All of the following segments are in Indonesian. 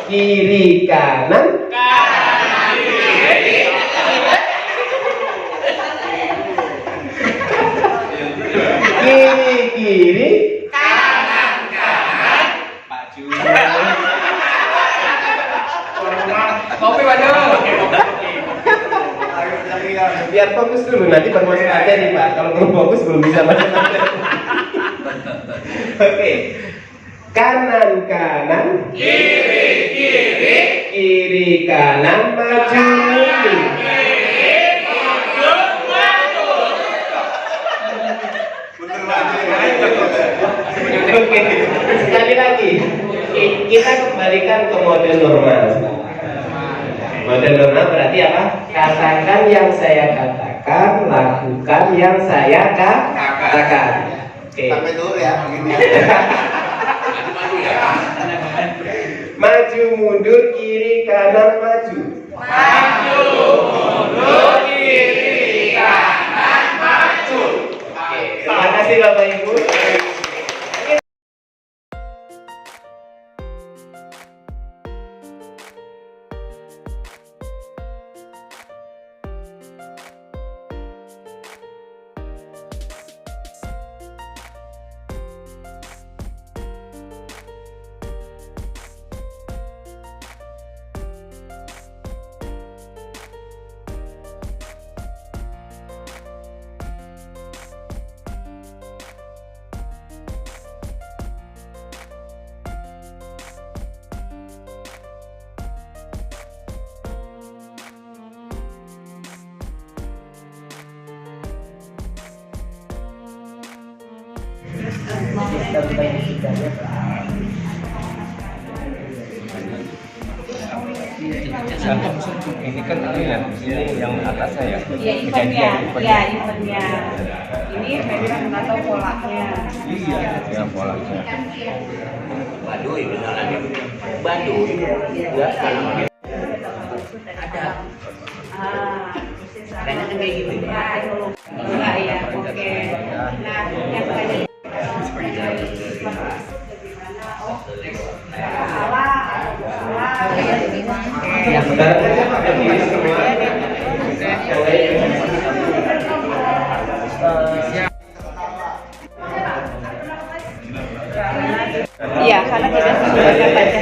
kiri kanan, kiri kiri, Maju. Kopi maju. biar fokus dulu nanti baru masuk materi Pak. Kalau belum fokus belum bisa masuk materi. Oke, kanan kanan, Kiri kiri. kiri kanan, maju mundur. Oke, sekali lagi kita kembalikan ke mode normal. Mode normal berarti apa? Katakan yang saya katakan, lakukan yang saya katakan. Oke. Sampai dulu ya, begini. Maju mundur, kiri kanan, maju. Maju mundur kiri kanan maju. Oke, terima kasih Bapak Ibu. Ini kan ini yang atas saya. Iya, eventnya. Iya, eventnya. Ini memang nggak tahu polanya. Iya, ya polanya. Baduy beneran ya. Baduy. Ya, ada. Kayaknya kan kayak gitu ya. Enggak ya, oke. Nah, yang tadi Yang benar saja pakai diri semua. Yang lain. iya, karena tidak sesuai baca.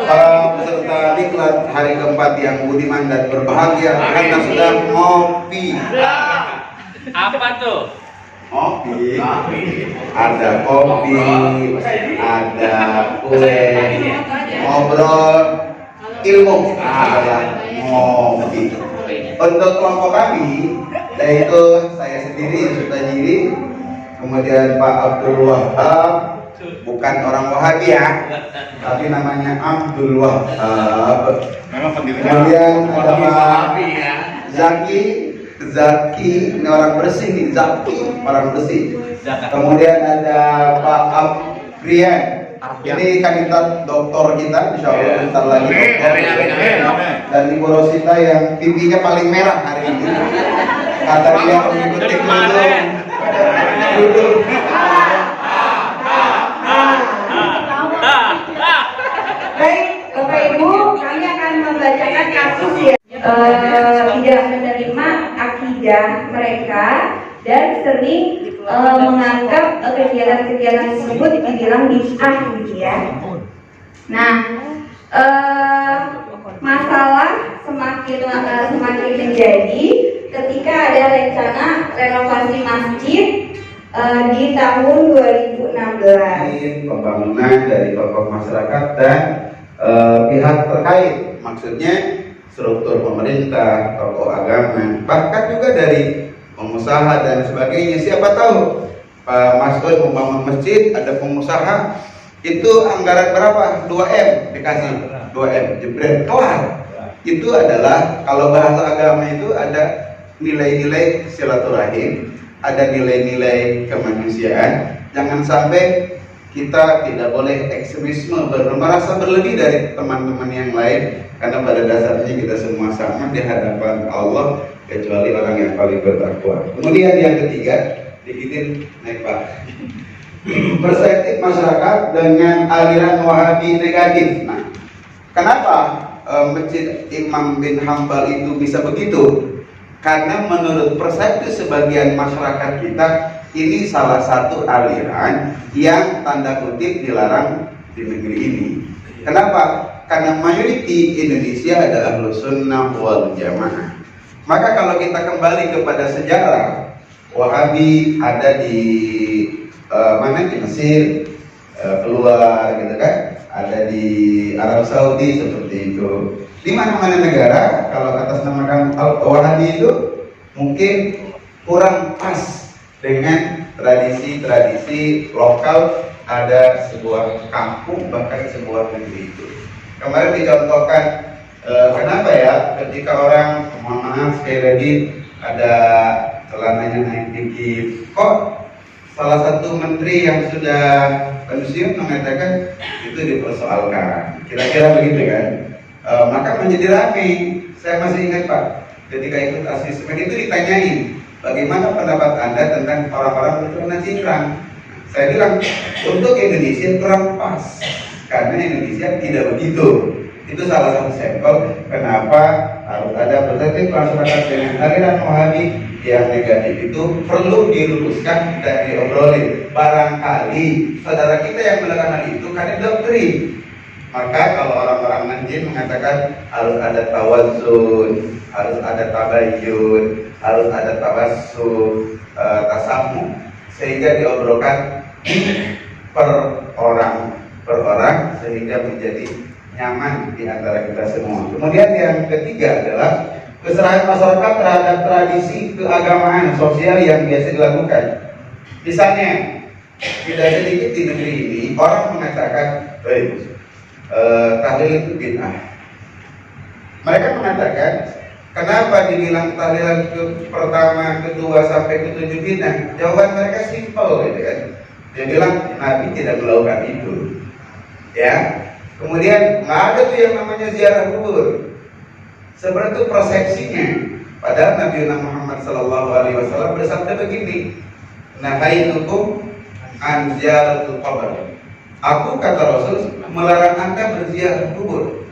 Para peserta diklat hari keempat yang budiman dan berbahagia karena sudah ngopi. Apa tuh? Ngopi. Ada kopi, ada kue, ngobrol, ilmu adalah ngopi. Untuk kelompok kami, yaitu saya sendiri Sutajiri, kemudian Pak Abdul Wahab, bukan orang Wahabi ya, tapi namanya Abdul Wahab. Kemudian ada Pak Zaki, ini orang bersih nih, Zaki, orang bersih. Kemudian ada Pak Aprian, ini kandidat doktor kita, insya Allah bentar lagi doktor. Dan Ibu Rosita yang pipinya paling merah hari ini, kata dia mengikuti duduk. Baik, Bapak Ibu, kami akan membacakan kasus ya. Tidak menerima akidah mereka dan sering menganggap kegiatan-kegiatan tersebut dibilang bid'ah gitu ya. Nah, masalah semakin menjadi ketika ada rencana renovasi masjid di tahun 2016. Pembangunan dari tokoh masyarakat dan pihak terkait, maksudnya struktur pemerintah, tokoh agama, bahkan juga dari pengusaha dan sebagainya. Siapa tahu Pak Masud membangun masjid, ada pengusaha, itu anggaran berapa? 2M dikasih, 2M jebret kelar. Itu adalah, kalau bahasa agama itu ada nilai-nilai silaturahim, ada nilai-nilai kemanusiaan. Jangan sampai kita tidak boleh ekstremisme, merasa berlebih dari teman-teman yang lain, karena pada dasarnya kita semua sama di hadapan Allah, kecuali orang yang paling bertakwa. Kemudian yang ketiga, dikitin naik Pak, perspektif masyarakat dengan aliran Wahabi negatif. Nah, kenapa Masjid Imam bin Hambal itu bisa begitu? Karena menurut persepsi sebagian masyarakat kita, ini salah satu aliran yang tanda kutip dilarang di negeri ini. Kenapa? Karena mayoriti Indonesia adalah Ahlus Sunnah wal Jamaah. Maka kalau kita kembali kepada sejarah, Wahabi ada di mana, di Mesir, keluar gitu kan, ada di Arab Saudi seperti itu. Di mana-mana negara kalau atas namakan Wahabi itu mungkin kurang pas dengan tradisi-tradisi lokal, ada sebuah kampung bahkan sebuah negeri itu. Kemarin dicontohkan kenapa ya ketika orang, mohon maaf sekali lagi, ada celananya naik dikit, kok salah satu menteri yang sudah pensiun mengatakan itu dipersoalkan, kira-kira begitu kan? Maka menjadi ramai. Saya masih ingat Pak, ketika ikut asesmen itu ditanyain, bagaimana pendapat Anda tentang orang-orang keturunan cingkrang? Saya bilang, untuk Indonesia kurang pas, karena Indonesia tidak begitu. Itu salah satu sampel kenapa harus ada persepsi masyarakat dengan aliran Wahabi yang negatif itu perlu diluruskan dan diobrolin. Barangkali saudara kita yang melakukan hal itu karena doktrin. Maka kalau orang-orang Najin mengatakan harus ada tawazun, harus ada tabayyun, harus ada tawassut, tasamuh, sehingga diobrolkan per orang sehingga menjadi nyaman di antara kita semua. Kemudian yang ketiga adalah keserahan masyarakat terhadap tradisi keagamaan sosial yang biasa dilakukan. Misalnya, tidak sedikit di negeri ini orang mengatakan, tahlil itu bid'ah. Mereka mengatakan, kenapa dibilang tahlilan pertama, kedua sampai ketujuh bid'ah? Jawaban mereka simpel, gitu kan? Dia bilang Nabi tidak melakukan itu, ya. Kemudian nggak ada tuh yang namanya ziarah kubur. Seperti itu persepsinya. Padahal Nabi Muhammad SAW bersabda begini, nahaitukum an ziyaratul qabr. Aku, kata Rasul, melarang Anda berziarah kubur.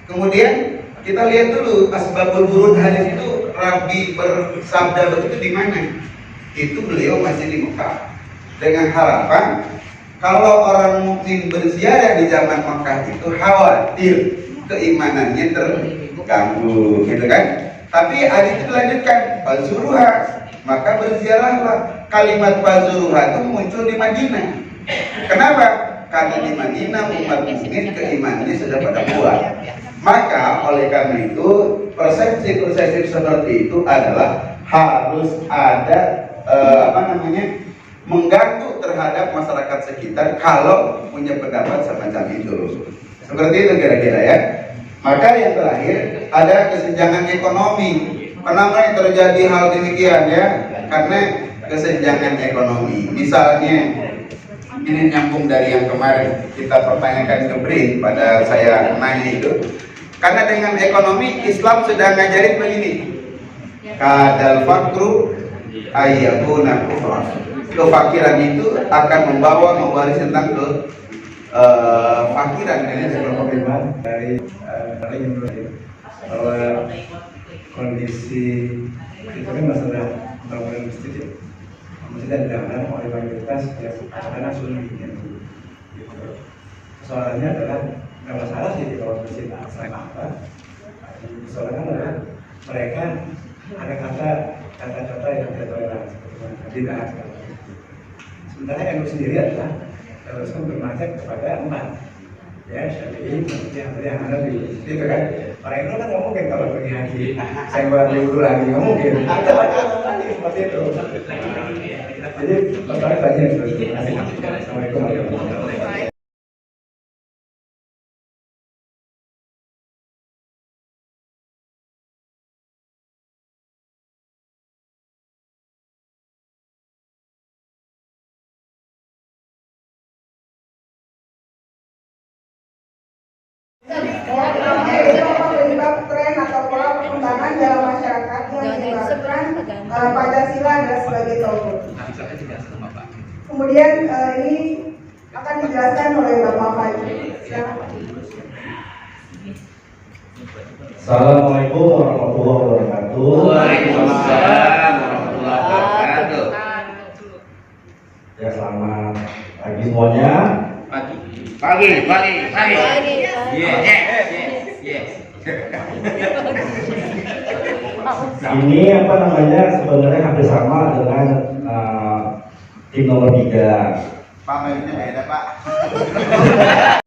Kemudian kita lihat dulu asbabul wurud hadis itu, Rabi bersabda begitu di mana? Itu beliau masih di Mekah. Dengan harapan kalau orang mukmin berziarah di zaman Mekah itu khawatir keimanannya terganggu, gitu kan? Tapi hadis itu dilanjutkan, fazuruha, maka berziarahlah. Kalimat fazuruha itu muncul di Madinah. Kenapa? Karena di Madinah umat mukmin keimanannya sudah pada kuat. Maka oleh karena itu persepsi seperti itu adalah harus ada mengganggu terhadap masyarakat sekitar kalau punya pendapat semacam itu. Seperti itu kira-kira ya. Maka yang terakhir ada kesenjangan ekonomi. Kenapa yang terjadi hal demikian ya? Karena kesenjangan ekonomi. Misalnya ini nyambung dari yang kemarin kita pertanyakan ke Brin pada saya nanya itu. Karena dengan ekonomi Islam sudah ngajarin begini. Kadal fakru ayyakuna kufra. Kefakiran itu akan mewaris tentang kefakiran. Ini sebuah dari bahwa kondisi itu kan masalah bangunan masjid. Masjid yang dibangun oleh mayoritas ya karena sunni. Soalnya adalah nggak masalah sih kalau masjid apa. Soalnya adalah mereka ada kata-kata yang tidak toleransi seperti tidak. Sementara yang sendiri adalah harus bermanfaat kepada umat, ya Syafi'i, yang ada di itu kan. Orang itu kan nggak mungkin kalau pergi haji, saya buat libur lagi nggak mungkin. Ada lagi seperti itu. Jadi pertanyaan banyak seperti itu. Assalamualaikum warahmatullahi wabarakatuh. Penyebab tren atau pola perkembangan dalam masyarakat yang menyebabkan Pancasila adalah sebagai tauhid. Kemudian ini akan dijelaskan oleh Bapak Fadli. Silakan. Assalamualaikum warahmatullahi wabarakatuh. Waalaikumsalam warahmatullahi wabarakatuh. Ya, selamat pagi semuanya. Pagi. Yes. Ini apa namanya, sebenarnya hampir sama dengan tim nomor 3. Pak, mainnya beda, Pak.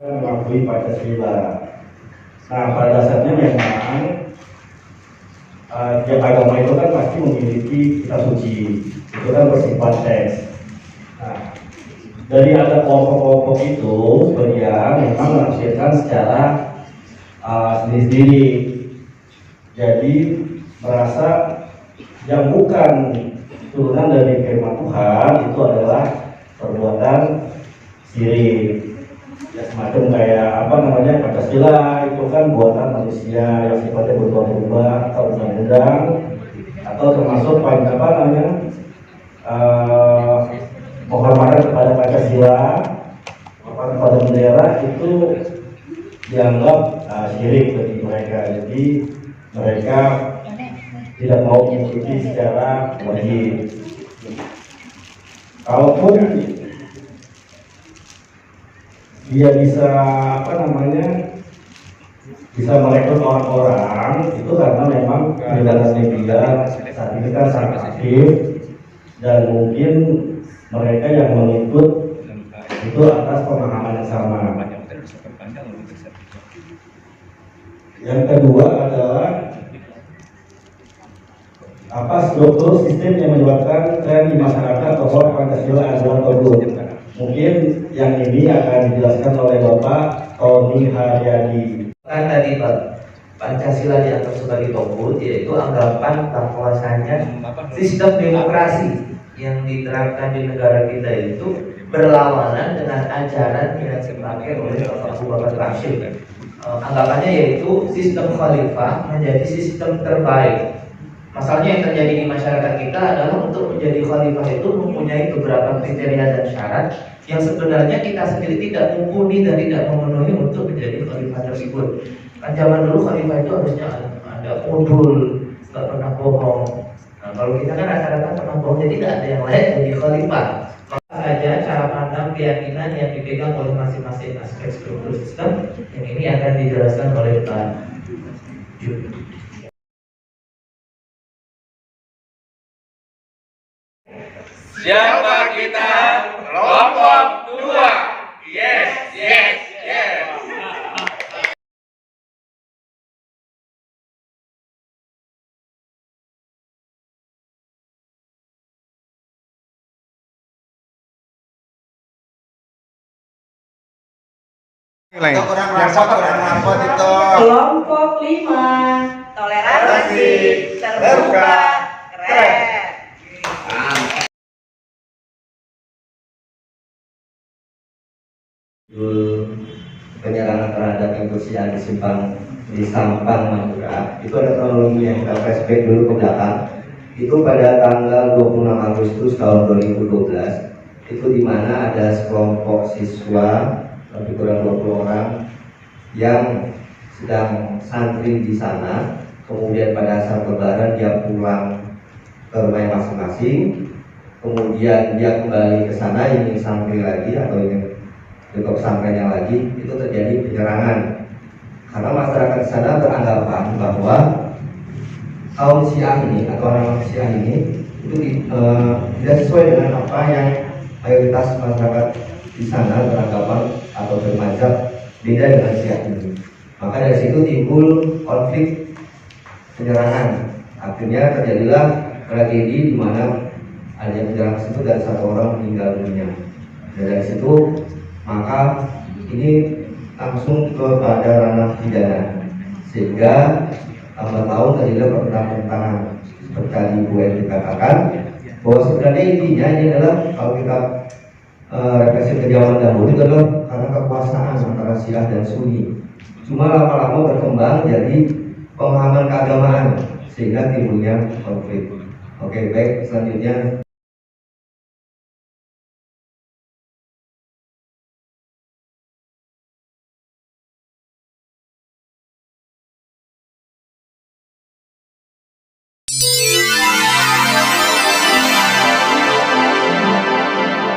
Mengakui Pancasila. Nah, pada dasarnya memang tiap agama itu kan pasti memiliki kitab suci. Itu kan bersifat teks. Nah, dari ada kelompok-kelompok itu sebenarnya memang menafsirkan secara sendiri-sendiri. Jadi merasa yang bukan turunan dari firman Tuhan itu adalah perbuatan syirik. Ya, semacam kayak apa namanya, Pancasila itu kan buatan manusia yang sifatnya berubah-ubah atau undang-undang, atau termasuk apa namanya penghormatan kepada Pancasila, penghormatan kepada bendera itu dianggap syirik bagi mereka. Jadi mereka tidak mau mengikuti secara wajib. Kalaupun dia bisa apa namanya, bisa merekrut orang-orang itu karena memang peredaran media saat ini kan sangat aktif, dan mungkin mereka yang mengikut itu atas pemahaman yang sama. Yang kedua adalah apa struktur sistem yang menyebabkan tren di masyarakat bahwa Pancasila adalah togut. Mungkin yang ini akan dijelaskan oleh Bapak Tony Haryadi. Kan tadi Pak, Pancasila dianggap sebagai togut, yaitu anggapan bahwasanya sistem demokrasi yang diterapkan di negara kita itu berlawanan dengan ajaran yang dipakai oleh Bapak Abu Bakar Bashir. Anggapannya yaitu sistem khalifah menjadi sistem terbaik. Masalahnya yang terjadi di masyarakat kita adalah untuk menjadi khalifah itu mempunyai beberapa kriteria dan syarat yang sebenarnya kita sendiri tidak mumpuni dan tidak memenuhi untuk menjadi khalifah tersebut. Kan zaman dulu khalifah itu harusnya ada udul, nggak pernah bohong. Nah, kalau kita kan rata-rata pernah bohong, jadi tidak ada yang lain jadi khalifah. Maka saja cara pandang keyakinan yang dipegang oleh masing-masing aspek struktur sistem yang ini akan dijelaskan oleh Pak Jun. Siapa kita? Kelompok 2. Yes. Kurang rapot itu. Kelompok 5. Toleransi, terbuka, keren. Penyerangan terhadap yang di Sampang Madura itu ada kronologi yang kita flashback dulu ke belakang. Itu pada tanggal 26 Agustus tahun 2012 itu di mana ada sekelompok siswa lebih kurang 20 orang yang sedang santri di sana. Kemudian pada saat lebaran dia pulang ke rumah masing-masing, kemudian dia kembali ke sana ingin santri lagi atau ingin untuk pesantrennya lagi, itu terjadi penyerangan karena masyarakat di sana beranggapan bahwa kaum Syiah ini atau orang Syiah ini itu tidak sesuai dengan apa yang mayoritas masyarakat di sana beranggapan atau bermazhab beda dengan Syiah ini. Maka dari situ timbul konflik penyerangan. Akhirnya terjadilah tragedi di mana ada penyerangan tersebut dan satu orang meninggal dunia. Dan dari situ maka ini langsung kepada ranah pidana, sehingga lambat laun terjadilah pertentangan seperti tadi Bu Edi katakan bahwa sebenarnya intinya ini adalah kalau kita refleksi ke zaman dahulu itu adalah karena kekuasaan antara Syiah dan Sunni. Cuma lama-lama berkembang jadi pemahaman keagamaan sehingga timbulnya konflik. Oke, baik, selanjutnya